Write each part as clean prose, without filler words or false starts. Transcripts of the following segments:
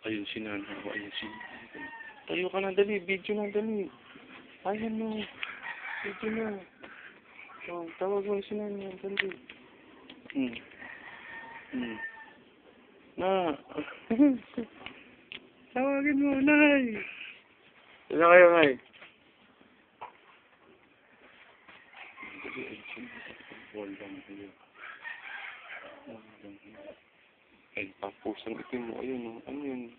Ayun si Nana. Ayun si Nana. Tayo ka na, dali. Video na, dali. Ayan mo. Video na. Oh, tawag mo si Nana. Dali. Na. Tawagin mo, Nay. Sino kayo, Nay? Ay, tapos ang itim mo. Ayun, ano yun?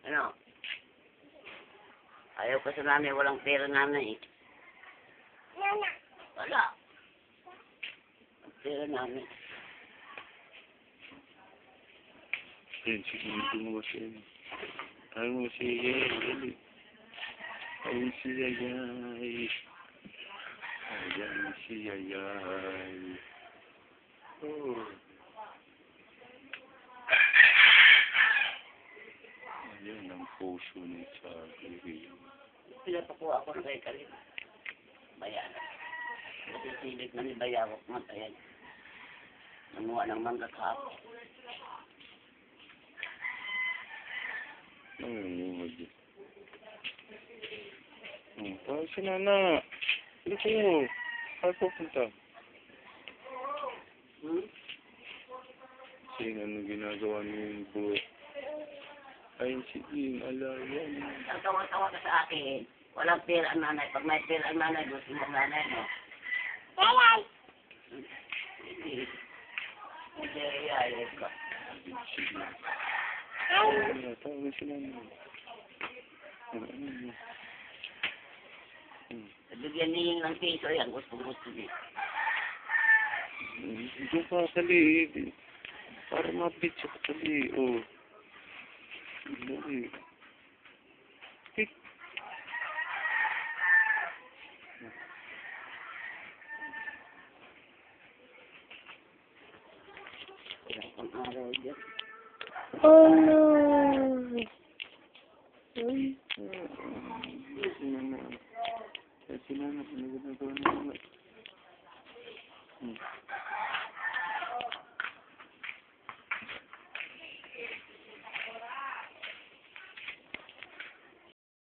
Ano? Ayaw ko sa nanay, walang pera nanay. Wala. Ang pera nanay. Ayun, sige, mo siya. Ayun mo siya, dali. Ayun si Yayay. Ayan si Yayay. Oh. Ayan ang puso ni Sagri. Pinapakuha ako ng kay Kalim. Bayan. Nasisilip na ni Bayawak ng ayan. Namuha ng mangga kahapon. Nangunguhod yun. Tawag si Nana. Ano kayo? Saan pupunta? Kasi ano ginagawa niyo yung buhay? Ayun si Ing, alayan. Ang tawa-tawa ka sa akin. Walang pera ang nanay. Pag may pera ang nanay, gusto mo ang nanay mo. Yayay! Hindi, yayay ka. Tawag si Nana. Bigyan niyo ng piso yan. Gusto niyo. Doon ka, tali. Para mapitsa ka, tali. Oh. Dali. Tik. Ilang araw dyan. Oh no! Ay. Si Nana. Ano ginagawa